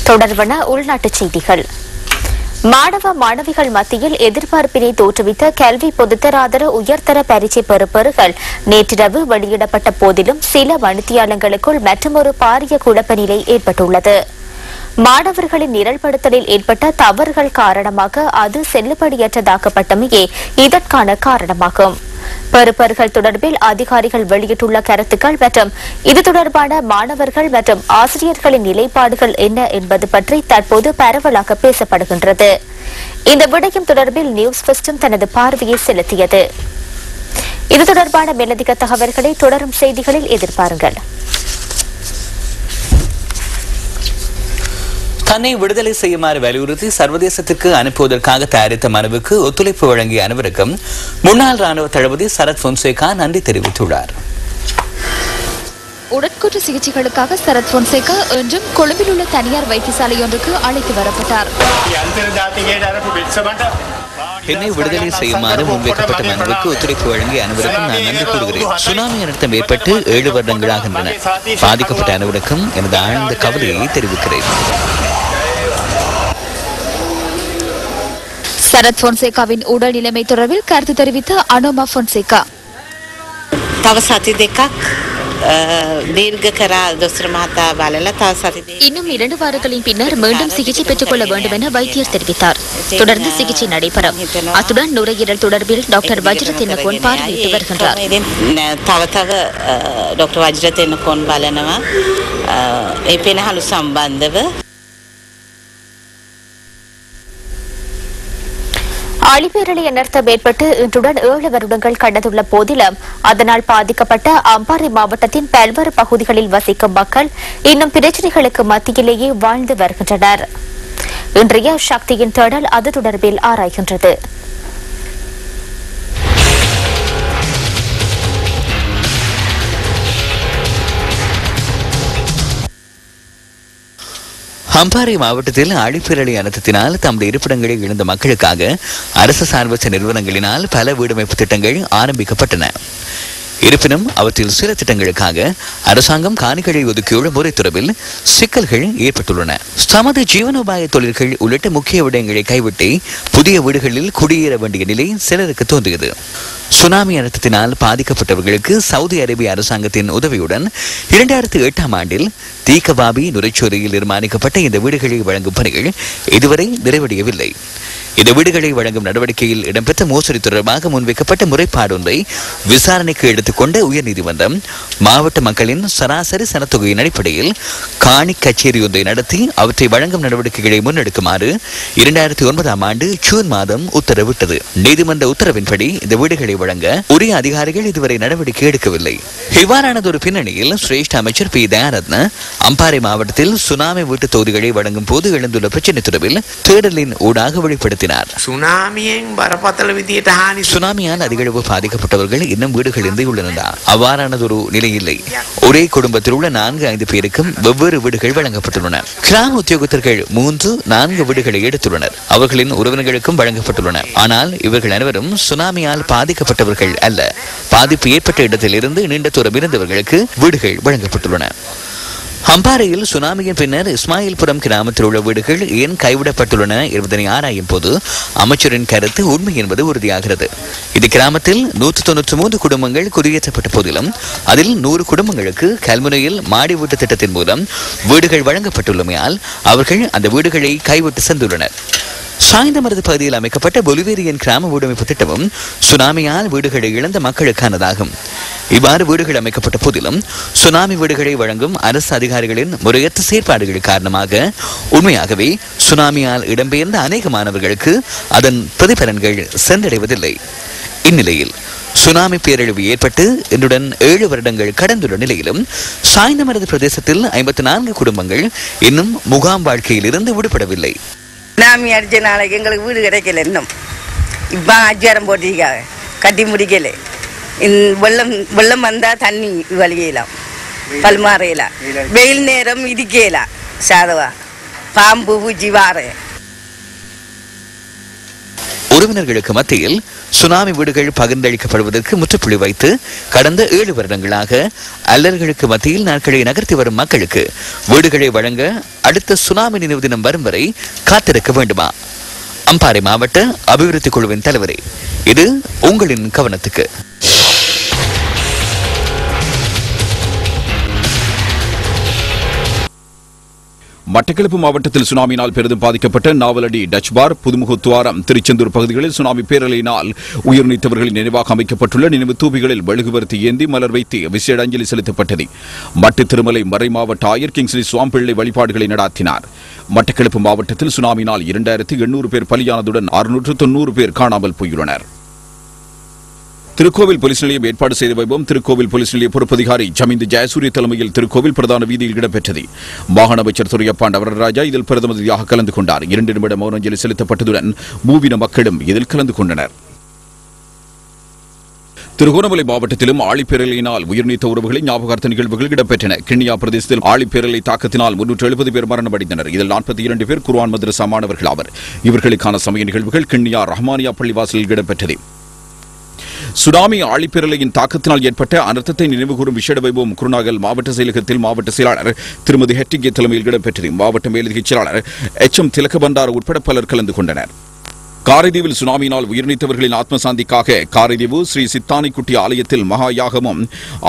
தொடர்பான உள்நாட்டுச் செய்திகள். மாணவ மாணவிகள் மத்தியில் எதிர்பார்ப்பினை தோற்றுவித்த கல்வி பொதுத்தராதர உயர்தர பரீட்சை பெறுபவர்கள் நேற்றிரவு வெளியிடப்பட்ட போதிலும் சில மணித்தியாலங்களுக்குள் மற்றொரு பாரிய குழப்ப நிலை ஏற்பட்டுள்ளது. மாணவர்களின் நிரல்படுத்தலில் ஏற்பட்ட தவறுகள் காரணமாக அது செல்லுபடியற்றதாக்கப்பட்டமையே இதற்கான காரணமாகும். பெறுபவர்கள் தொடர்பில் அதிகாரிகள் வெளியிட்டுள்ள கருத்துக்கள் மற்றும் இது தொடர்பான மாணவர்கள் மற்றும் ஆசிரியர்களின் நிலைப்பாடுகள் என்ன என்பது பற்றி தற்போது பரவலாக பேசப்படுகின்றது. இந்த விடயம் தொடர்பில் நியூஸ் ஃபர்ஸ்டும் தனது பார்வையை செலுத்தியது. இது தொடர்பான மேலதிக தகவல்களை தொடரும் செய்திகளில் எதிர்பாருங்கள். தன்னை விடுதலை செய்யுமாறு வலியுறுத்தி சர்வதேசத்திற்கு அனுப்புவதற்காக தயாரித்த மனுவுக்கு ஒத்துழைப்பு வழங்கிய அனைவருக்கும் முன்னாள் ராணுவ தளபதி சரத் பொன்சேகா நன்றி தெரிவித்துள்ளார். உடற்கூற்று சிகிச்சைகளுக்காக சரத் பொன்சேகா இன்றும் கொழும்பில் உள்ள தனியார் வைத்தியசாலை ஒன்றுக்கு அழைத்து வரப்பட்டார். என்னை விடுதலை செய்யுமாறு முன்வைக்கப்பட்ட மனுவுக்கு ஒத்துழைப்பு வழங்கிய அனைவருக்கும் நான் நன்றி கூறுகிறேன். சுனாமி அனர்த்தம் ஏற்பட்டு 7 வருடங்களாகின்றன. பாதிக்கப்பட்ட அனைவருக்கும் எனது ஆழ்ந்த கவலையை தெரிவிக்கிறேன். சரத் பொன்சேகாவின் உடல் நிலைமை தொடர்பில் கருத்து தெரிவித்த அனோமா பொன்சேகா, இன்னும் 2 வாரங்களின் பின்னர் மீண்டும் சிகிச்சை பெற்றுக் கொள்ள வேண்டும் என வைத்தியர் தெரிவித்தார். தொடர்ந்து சிகிச்சை நடைபெறும். அத்துடன் நுரையீரல் தொடர்பில் டாக்டர் வஜ்ர தென்னகோன் பார்வையிட்டு வருகின்றார். டாக்டர் வஜ்ர தென்னகோன் බලනවා ඒ පෙනහළු සම්බන්ධව அழிபேரலை அனர்த்தம் ஏற்பட்டு இன்றுடன் 7 வருடங்கள் கடந்துள்ள போதிலும் அதனால் பாதிக்கப்பட்ட அம்பாறை மாவட்டத்தின் பல்வேறு பகுதிகளில் வசிக்கும் மக்கள் இன்னும் பிரச்சினைகளுக்கு மத்தியிலேயே வாழ்ந்து வருகின்றனர். இன்றைய சக்தியின் தேடல் அது தொடர்பில் ஆராய்கின்றது. அம்பாறை மாவட்டத்தில் ஆழிப்பேரலை அனர்த்தத்தினால் தமது இருப்பிடங்களை இழந்த மக்களுக்காக அரசு சார்பற்ற நிறுவனங்களினால் பல வீடமைப்பு திட்டங்கள் ஆரம்பிக்கப்பட்டன. இருப்பினும் அவற்றில் சில திட்டங்களுக்காக அரசாங்கம் காணிகளை ஒதுக்கியுள்ள முறை தொடர்பில் சிக்கல்கள் ஏற்பட்டுள்ளன. தமது ஜீவனோபாய தொழில்கள் உள்ளிட்ட முக்கிய விடயங்களை கைவிட்டு புதிய வீடுகளில் குடியேற வேண்டிய நிலை சிலருக்கு தோன்றியது. சுனாமி அனர்த்தத்தினால் பாதிக்கப்பட்டவர்களுக்கு சவுதி அரேபிய அரசாங்கத்தின் உதவியுடன் 2008ஆம் ஆண்டில் தீக்கபாபி நுரைச்சோரியில் நிர்மாணிக்கப்பட்ட இந்த வீடுகளை வழங்கும் பணிகள் இதுவரை நிறைவடையவில்லை. இந்த வீடுகளை வழங்கும் நடவடிக்கையில் இடம்பெற்ற மோசடி தொடர்பாக முன்வைக்கப்பட்ட முறைப்பாடு ஒன்றை விசாரணைக்கு எடுத்துக்கொண்ட உயர்நீதிமன்றம் மாவட்ட மக்களின் சராசரி சனத்தொகையின் அடிப்படையில் காணி கச்சேரி ஒன்றை நடத்தி அவற்றை வழங்கும் நடவடிக்கைகளை முன்னெடுக்குமாறு 2009ஆம் ஆண்டு ஜூன் மாதம் உத்தரவிட்டது. நீதிமன்ற உத்தரவின்படி இந்த வீடுகளை வழங்க உரிய அதிகாரிகள் இதுவரை நடவடிக்கை எடுக்கவில்லை. இவ்வாறானதொரு பின்னணியில் சிரேஷ்ட அமைச்சர் பி தயாரத்ன அம்பாறை மாவட்டத்தில் சுனாமி வீட்டு தொகுதிகளை வழங்கும் போது எழுந்துள்ள பிரச்சினை தொடர்பில் தேடலின் ஊடாக வெளிப்படுத்தினார். சுனாமியால் அதிகளவு பாதிக்கப்பட்டவர்கள் இன்னும் வீடுகளின்றி உள்ளனர். அவ்வாறானதொரு நிலை இல்லை. ஒரே குடும்பத்தில் உள்ள 4-5 பேருக்கும் வெவ்வேறு வீடுகள் வழங்கப்பட்டுள்ளன. கிராம உத்தியோகத்தர்கள் 3-4 வீடுகளை எடுத்துள்ளனர். அவர்களின் உறவினர்களுக்கும் வழங்கப்பட்டுள்ளன. ஆனால் இவர்கள் அனைவரும் சுனாமியால் பாதிக்கப்பட்டவர்கள் அல்ல. பாதிப்பு ஏற்பட்ட இடத்தில் இருந்து நீண்ட தூரம் இருந்தவர்களுக்கு வீடுகள் வழங்கப்பட்டுள்ளன. அம்பாறையில் சுனாமியின் பின்னர் இஸ்மாயில்புரம் கிராமத்தில் உள்ள வீடுகள் ஏன் கைவிடப்பட்டுள்ளன என்பதனை ஆராயும் போது அமைச்சரின் கருத்து உண்மை என்பது உறுதியாகிறது. இது கிராமத்தில் 193 குடும்பங்கள் குடியேற்றப்பட்ட போதிலும் அதில் 100 குடும்பங்களுக்கு கல்முனையில் மாடி வீட்டு திட்டத்தின் மூலம் வீடுகள் வழங்கப்பட்டுள்ளமையால் அவர்கள் அந்த வீடுகளை கைவிட்டு சென்றுள்ளனர். சாய்ந்தமருது பகுதியில் அமைக்கப்பட்ட பொலிவேரியன் கிராம வீடமைப்பு திட்டமும் சுனாமியால் வீடுகளை இழந்த மக்களுக்கானதாகும். இவ்வாறு வீடுகள் அமைக்கப்பட்ட போதிலும் சுனாமி வீடுகளை வழங்கும் அரசு அதிகாரிகளின் முறையற்ற செயற்பாடுகள் காரணமாக உண்மையாகவே சுனாமியால் இடம்பெயர்ந்த அநேக மாணவர்களுக்கு அதன் பிரதிபலன்கள் சென்றடைவதில்லை. இந்நிலையில் சுனாமி பேரழிவு ஏற்பட்டு இன்றுடன் 7 வருடங்கள் கடந்துள்ள நிலையிலும் சாய்ந்தமருது பிரதேசத்தில் 54 குடும்பங்கள் இன்னும் முகாம் வாழ்க்கையில் இருந்து விடுபடவில்லை. சுனாமி அடிச்ச நாளைக்கு எங்களுக்கு வீடு கிடைக்கல. இன்னும் இப்போ அச்சாரம் போட்டிருக்காங்க, கட்டி முடிக்கல. வெள்ளம் வந்தால் தண்ணி வலியலாம், பல்மாறையலாம், வெயில் நேரம் இடிக்கலாம், சாதவா பாம்பு பூச்சி வார உறவினர்களுக்கு மத்தியில் சுனாமி வீடுகள் பகிர்ந்தளிக்கப்படுவதற்கு முற்றுப்புள்ளி வைத்து கடந்த 7 வருடங்களாக அல்லர்களுக்கு மத்தியில் நாட்களை நகர்த்தி வரும் மக்களுக்கு வீடுகளை வழங்க அடுத்த சுனாமி நினைவு தினம் வரும் வரை காத்திருக்க வேண்டுமா? அம்பாறை மாவட்ட அபிவிருத்தி குழுவின் தலைவரே, இது உங்களின் கவனத்துக்கு. மட்டக்களப்பு மாவட்டத்தில் சுனாமியினால் பெரிதும் பாதிக்கப்பட்ட நாவலடி, டச்பார், புதுமுகத்துவாரம், திருச்செந்தூர் பகுதிகளில் சுனாமி பேரலையினால் உயிர் நீத்தவர்களின் நினைவாக அமைக்கப்பட்டுள்ள நினைவு தூபிகளில் மெழுகுவர்த்தி ஏந்தி மலர் வைத்து விசேட அஞ்சலி செலுத்தப்பட்டது. மட்டு திருமலை மறை மாவட்ட ஆயர் கிங்ஸ்லி சுவாம்பிள்ளை வழிபாடுகளை நடாத்தினார். மட்டக்களப்பு மாவட்டத்தில் சுனாமியினால் 2800 பேர் பலியானதுடன் 690 பேர் காணாமல் போயுள்ளனர். திருக்கோவில் போலீஸ் நிலையம் ஏற்பாடு செய்த வைபவம் திருக்கோவில் போலீஸ் நிலைய பொறுப்பதிகாரி ஜமீந்து ஜெயசூரிய தலைமையில் திருக்கோவில் பிரதான வீதியில் இடம்பெற்றது. மாகாண அமைச்சர் துரையப்பாண்ட வரராஜா இதில் பிரதம அதிதியாக கலந்து கொண்டார். 2 நிமிட மௌனஞ்சலி செலுத்தப்பட்டதுடன் மூவின மக்களும் இதில் கலந்து கொண்டனர். திருகோணமலை மாவட்டத்திலும் ஆழிப்பேரலையினால் உயிர்நீத்த உறவுகளை ஞாபகார்த்த நிகழ்வுகள் இடம்பெற்றன. கிண்ணியா பிரதேசத்தில் ஆழிப்பேரலை தாக்கத்தினால் 370 பேர் மரணமடைந்தனர். இதில் 42 பேர் குர்ஆன் மദ്രസா மாணவர்கள் ஆவர். இவர்களுக்கான சமய நிகழ்வுகள் கிண்ணியா ரஹ்மானியா பள்ளிவாசலில் இடம்பெற்றது. சுனாமி ஆழிப்பேரலையின் தாக்கத்தினால் ஏற்பட்ட அனர்த்தத்தை நினைவுகூரும் விசேட வைபவம் குருநாகல் மாவட்ட செயலகத்தில் மாவட்ட செயலாளர் திருமதி ஹெட்டிகே தலைமையில் இடம்பெற்றது. மாவட்ட மேலதிக செயலாளர் எச்.எம். திலகபண்டார உட்பட பலர் கலந்து கொண்டனர். காரைதீவில் சுனாமியினால் உயிர்நீத்தவர்களின் ஆத்மசாந்திக்காக காரைதீவு ஸ்ரீ சித்தானிக்குட்டி ஆலயத்தில் மகா யாகமும்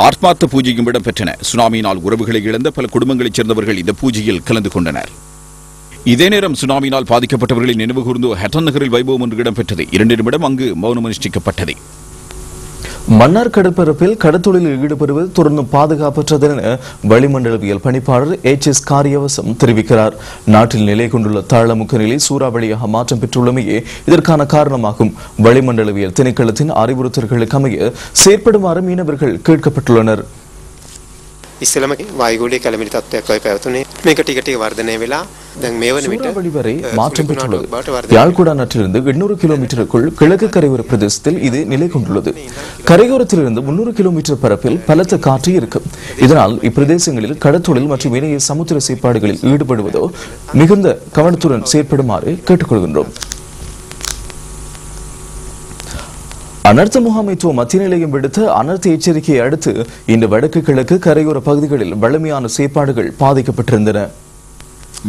ஆத்மார்த்த பூஜையும் இடம்பெற்றன. சுனாமியினால் உறவுகளை இழந்த பல குடும்பங்களைச் சேர்ந்தவர்கள் இந்த பூஜையில் கலந்து கொண்டனர். இதே நேரம் சுனாமியினால் பாதிக்கப்பட்டவர்களை நினைவுகூர்ந்து ஹட்டன் நகரில் வைபவம் ஒன்று இடம்பெற்றது. 2 நிமிடம் அங்கு மௌனம் அனுஷ்டிக்கப்பட்டது. மன்னார் கடற்பரப்பில் கடத்தொழிலில் ஈடுபடுவது தொடர்ந்து பாதுகாப்பற்றது என வளிமண்டலவியல் பணிப்பாளர் H.S. காரியவசம் தெரிவிக்கிறார். நாட்டில் நிலை கொண்டுள்ள தாழமுக்க நிலை சூறாவளியாக மாற்றம் பெற்றுள்ளமையே இதற்கான காரணமாகும். வளிமண்டலவியல் திணைக்களத்தின் அறிவுறுத்தல்களுக்கு அமைய செயற்படுமாறு மீனவர்கள் கேட்கப்பட்டுள்ளனர். ඉස්සලම වායුගෝලීය කැළඹිලි තත්ත්වයක් වයි පැවතුනේ. මේක ටික ටික වර්ධනය වෙලා දැන් මේ වන විට சூறாவளி வரை மாற்றம் பெற்றுள்ளது. யாழ்குடாநாட்டிலிருந்து 800 கிலோமீட்டருக்குள் கிழக்கு கரையோர பிரதேசத்தில் இது நிலை கொண்டுள்ளது. கரையோரத்திலிருந்து 300 கிலோமீட்டர் பரப்பில் பலத்த காற்று இருக்கும். இதனால் இப்பிரதேசங்களில் கடற்தொழில் மற்றும் இணைய சமுத்திர செயற்பாடுகளில் ஈடுபடுவதோ மிகுந்த கவனத்துடன் செயற்படுமாறு கேட்டுக்கொள்கின்றோம். அனர்த்த முகாமைத்துவ மத்திய நிலையம் விடுத்த அனர்த்த எச்சரிக்கையை அடுத்து இன்று வடக்கு கிழக்கு கரையோர பகுதிகளில் வலிமையான செயற்பாடுகள் பாதிக்கப்பட்டிருந்தன.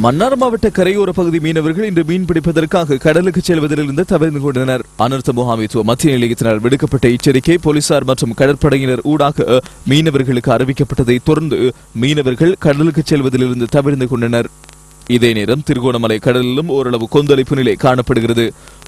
மன்னார் மாவட்ட கரையோர பகுதி மீனவர்கள் இன்று மீன் பிடிப்பதற்காக கடலுக்கு செல்வதிலிருந்து தவிர்த்து கொண்டனர். அனர்த்த முகாமைத்துவ மத்திய நிலையத்தினால் விடுக்கப்பட்ட எச்சரிக்கை போலீசார் மற்றும் கடற்படையினர் ஊடாக மீனவர்களுக்கு அறிவிக்கப்பட்டதை தொடர்ந்து மீனவர்கள் கடலுக்கு செல்வதிலிருந்து தவிர்த்து கொண்டனர். இதே நேரம் திருகோணமலை கடலிலும் ஓரளவு கொந்தளிப்பு நிலை காணப்படுகிறது.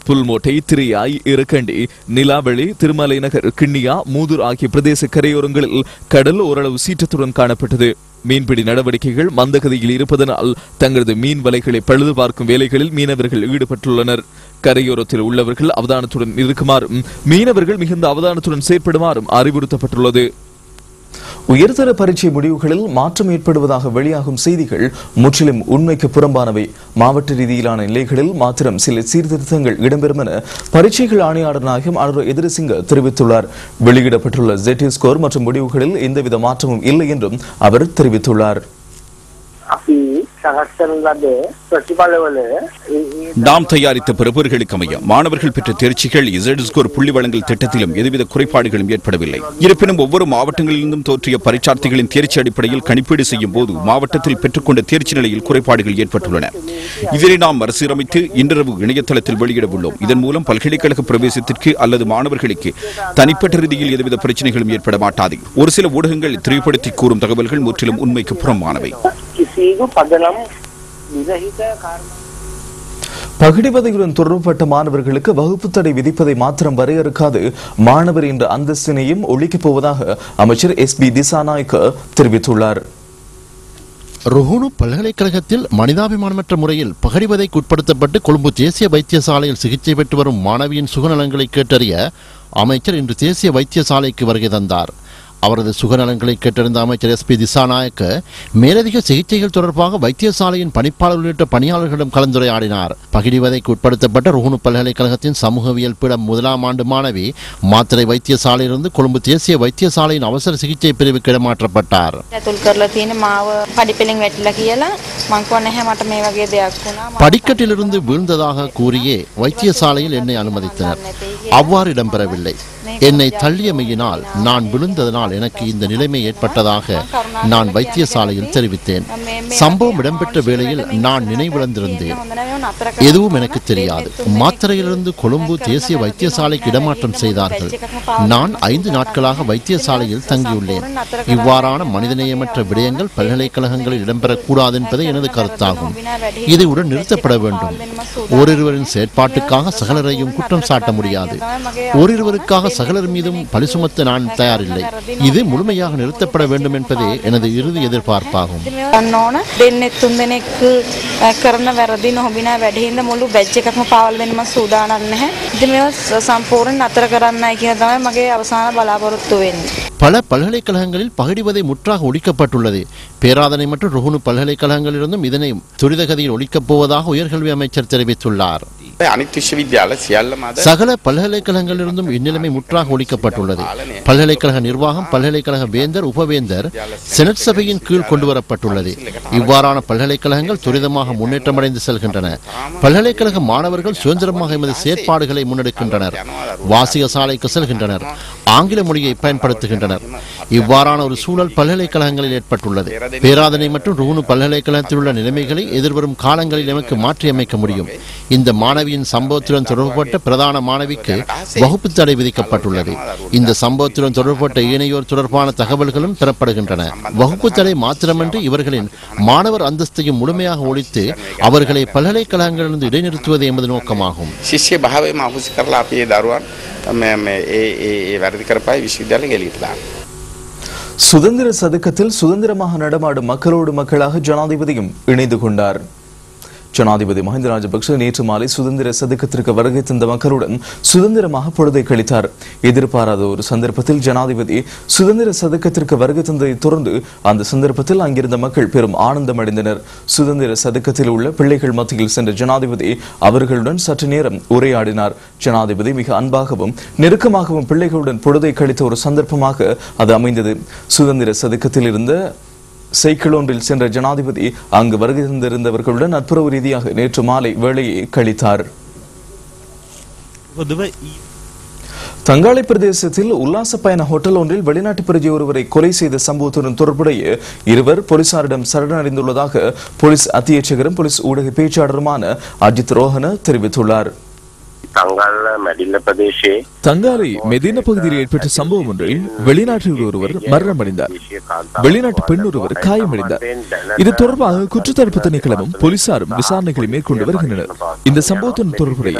புல்மோட்டை, திரியாய், இருக்கண்டி, நிலாவெளி, திருமலை நகர், கிண்ணியா, மூதூர் ஆகிய பிரதேச கரையோரங்களில் கடல் ஓரளவு சீற்றத்துடன் காணப்பட்டது. மீன்பிடி நடவடிக்கைகள் மந்தகதியில் இருப்பதனால் தங்களது மீன் வலைகளை பழுது பார்க்கும் வேலைகளில் மீனவர்கள் ஈடுபட்டுள்ளனர். கரையோரத்தில் உள்ளவர்கள் அவதானத்துடன் இருக்குமாறும் மீனவர்கள் மிகுந்த அவதானத்துடன் செயற்படுமாறும் அறிவுறுத்தப்பட்டுள்ளது. உயர்தர பரீட்சை முடிவுகளில் மாற்றம் ஏற்படுவதாக வெளியாகும் செய்திகள் முற்றிலும் உண்மைக்கு புறம்பானவை. மாவட்ட ரீதியிலான நிலைகளில் மாத்திரம் சில சீர்திருத்தங்கள் இடம்பெறும் என பரீட்சைகள் ஆணையாளர் நாயகம் அனுர எதிரிசிங்க தெரிவித்துள்ளார். வெளியிடப்பட்டுள்ள ZT ஸ்கோர் மற்றும் முடிவுகளில் எந்தவித மாற்றமும் இல்லை என்றும் அவர் தெரிவித்துள்ளார். நாம் தயாரித்த பெறுபவர்களுக்கு அமைய மாணவர்கள் பெற்ற தேர்ச்சிகள் ZT ஸ்கோர் புள்ளி வழங்கல் திட்டத்திலும் எதுவித குறைபாடுகளும் ஏற்படவில்லை. இருப்பினும் ஒவ்வொரு மாவட்டங்களிலிருந்தும் தோற்றிய பரீட்சார்த்திகளின் தேர்ச்சி அடிப்படையில் கணிப்பீடு செய்யும் போது மாவட்டத்தில் பெற்றுக்கொண்ட தேர்ச்சி நிலையில் குறைபாடுகள் ஏற்பட்டுள்ளன. இதனை நாம் மறுசீரமைத்து இன்றிரவு இணையதளத்தில் வெளியிட உள்ளோம். இதன் மூலம் பல்கலைக்கழக பிரவேசத்திற்கு அல்லது மாணவர்களுக்கு தனிப்பட்ட ரீதியில் எதுவித பிரச்சனைகளும் ஏற்பட மாட்டாது. ஒரு சில ஊடகங்கள் திரிவுபடுத்தி கூறும் தகவல்கள் முற்றிலும் உண்மைக்கு புறம்பானவை. பகிடிவதையுடன் தொடர்புபட்ட மாணவர்களுக்கு வகுப்பு தடை விதிப்பதை மாத்திரம் வரையறுக்காது மாணவர் என்ற அந்தஸ்தினையும் ஒழிக்கப் போவதாக அமைச்சர் SP திசாநாயக்க தெரிவித்துள்ளார். ருஹுணு பல்கலைக்கழகத்தில் மனிதாபிமானமற்ற முறையில் பகடிவதைக்கு உட்படுத்தப்பட்டு கொழும்பு தேசிய வைத்தியசாலையில் சிகிச்சை பெற்று வரும் மாணவியின் சுகநலங்களை கேட்டறிய அமைச்சர் இன்று தேசிய வைத்தியசாலைக்கு வருகை தந்தார். அவரது சுகநலங்களை கேட்டறிந்த அமைச்சர் SP திசாநாயக்க மேலதிக சிகிச்சைகள் தொடர்பாக வைத்தியசாலையின் பணிப்பாளர் உள்ளிட்ட பணியாளர்களிடம் கலந்துரையாடினார். பகிடிவதைக்கு உட்படுத்தப்பட்ட ருஹுணு பல்கலைக்கழகத்தின் சமூகவியல் பீடம் 1ஆம் ஆண்டு மாணவி மாத்தறை வைத்தியசாலையிலிருந்து கொழும்பு தேசிய வைத்தியசாலையின் அவசர சிகிச்சை பிரிவுக்கு இடமாற்றப்பட்டார். படிக்கட்டிலிருந்து வீழ்ந்ததாக கூறியே வைத்தியசாலையில் என்னை அனுமதித்தனர். அவ்வாறு இடம்பெறவில்லை. என்னை தள்ளியமையினால் நான் விழுந்ததனால் எனக்கு இந்த நிலைமை ஏற்பட்டதாக நான் வைத்தியசாலையில் தெரிவித்தேன். சம்பவம் இடம்பெற்ற வேளையில் நான் நினைவிழந்திருந்தேன். எதுவும் எனக்கு தெரியாது. மாத்தறையிலிருந்து கொழும்பு தேசிய வைத்தியசாலைக்கு இடமாற்றம் செய்தார்கள். நான் 5 நாட்களாக வைத்தியசாலையில் தங்கியுள்ளேன். இவ்வாறான மனிதநேயமற்ற விடயங்கள் பல்கலைக்கழகங்களில் இடம்பெறக்கூடாது என்பது எனது கருத்தாகும். இது உடன் நிறுத்தப்பட வேண்டும். ஓரிருவரின் செயற்பாட்டுக்காக சகலரையும் குற்றம் சாட்ட முடியாது. ஓரிருவருக்காக சகலர் மீதும் பழி சுமத்த நான் தயாரில்லை. இது முழுமையாக நிறுத்தப்பட வேண்டும் என்பதே எனது இறுதி எதிர்பார்ப்பாகும். பல பல்கலைக்கழகங்களில் பகிடிவதை முற்றாக ஒழிக்கப்பட்டுள்ளது. பேராதனை மற்றும் ருஹுணு பல்கலைக்கழகங்களிலிருந்தும் இதனை துரிதகதியில் ஒழிக்கப் போவதாக உயர்கல்வி அமைச்சர் தெரிவித்துள்ளார். சகல பல்கலைக்கழகங்களிலிருந்தும் இந்நிலைமை முற்றாக ஒழிக்கப்பட்டுள்ளது. பல்கலைக்கழக நிர்வாகம், பல்கலைக்கழக வேந்தர், உபவேந்தர் செனட் சபையின் கீழ் கொண்டுவரப்பட்டுள்ளது. இவ்வாறான பல்கலைக்கழகங்கள் துரிதமாக முன்னேற்றமடைந்து செல்கின்றன. பல்கலைக்கழக மாணவர்கள் சுதந்திரமாக எமது செயற்பாடுகளை முன்னெடுக்கின்றனர். வாசிக சாலைக்கு செல்கின்றனர். ஆங்கில மொழியை பயன்படுத்துகின்றனர். இவ்வாறான ஒரு சூழல் பல்கலைக்கழகங்களில் ஏற்பட்டுள்ளது. பேராதனை மற்றும் ருஹுணு பல்கலைக்கழகத்தில் உள்ள நிலைமைகளை எதிர்வரும் காலங்களில் எமக்கு மாற்றியமைக்க முடியும். இந்த மாணவியின் சம்பவத்துடன் தொடர்புபட்ட பிரதான மாணவிக்கு வகுப்பு தடை விதிக்கப்பட்டுள்ளது. இந்த சம்பவத்துடன் தொடர்புபட்ட ஏனையோர் தொடர்பான தகவல்களும் பெறப்படுகின்றன. வகுப்பு தடை மாத்திரமன்றி இவர்களின் மாணவர் அந்தஸ்தையும் முழுமையாக ஒழித்து அவர்களை பல்கலைக்கழகங்களிலிருந்து இடைநிறுத்துவது என்பது நோக்கமாகும். சுதந்திர சதுக்கத்தில் சுதந்திரமாக நடமாடும் மக்களோடு மக்களாக ஜனாதிபதியும் இணைந்து கொண்டார். ஜனாதிபதி மஹிந்த ராஜபக்ஷ நேற்று மாலை சுதந்திர சதுக்கத்திற்கு வருகை தந்த மக்களுடன் சுதந்திரமாக பொழுதை கழித்தார். எதிர்பாராத ஒரு சந்தர்ப்பத்தில் ஜனாதிபதி சுதந்திர சதுக்கத்திற்கு வருகை தந்ததை தொடர்ந்து அந்த சந்தர்ப்பத்தில் அங்கிருந்த மக்கள் பெரும் ஆனந்தம் அடைந்தனர். சுதந்திர சதுக்கத்தில் உள்ள பிள்ளைகள் மத்தியில் சென்ற ஜனாதிபதி அவர்களுடன் சற்று நேரம் உரையாடினார். ஜனாதிபதி மிக அன்பாகவும் நெருக்கமாகவும் பிள்ளைகளுடன் பொழுதை கழித்த ஒரு சந்தர்ப்பமாக அது அமைந்தது. சுதந்திர சதுக்கத்தில் இருந்த சைக்கிள் ஒன்றில் சென்ற ஜனாதிபதி அங்கு வருகை தந்திருந்தவர்களுடன் நட்புறவு ரீதியாக நேற்று மாலை வேளையை கழித்தார். தங்காலை பிரதேசத்தில் உல்லாச பயண ஹோட்டல் ஒன்றில் வெளிநாட்டு பிரஜை ஒருவரை கொலை செய்த சம்பவத்துடன் தொடர்புடைய இருவர் போலீசாரிடம் சரணடைந்துள்ளதாக போலீஸ் அத்தியட்சகரும் போலீஸ் ஊடக பேச்சாளருமான அஜித் ரோஹன தெரிவித்துள்ளார். தங்காலை மெதின பகுதியில் ஏற்பட்ட சம்பவம் ஒன்றில் வெளிநாட்டில் ஒருவர் மரணமடைந்தார். வெளிநாட்டு பெண் ஒருவர் காயமடைந்தார். இது தொடர்பாக குற்றத்தடுப்பு திணைக்களமும் போலீசாரும் விசாரணைகளை மேற்கொண்டு வருகின்றனர். இந்த சம்பவத்துடன் தொடர்புடைய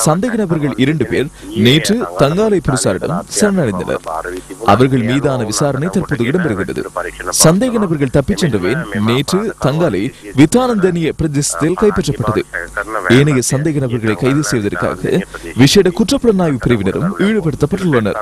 சந்தேக நபர்கள் 2 பேர் நேற்று தங்காலை போலீசாரிடம் சரணடைந்தனர். அவர்கள் மீதான விசாரணை தற்போது இடம்பெறுகிறது. சந்தேக நபர்கள் தப்பிச் சென்றவே நேற்று தங்காலை வித்தானந்தனிய பிரதேசத்தில் கைப்பற்றப்பட்டது. ஏனைய சந்தேக நபர்களை கைது செய்வதற்காக விசேட குற்றப்புலனாய்வு பிரிவினரும் ஈடுபடுத்தப்பட்டுள்ளனர்.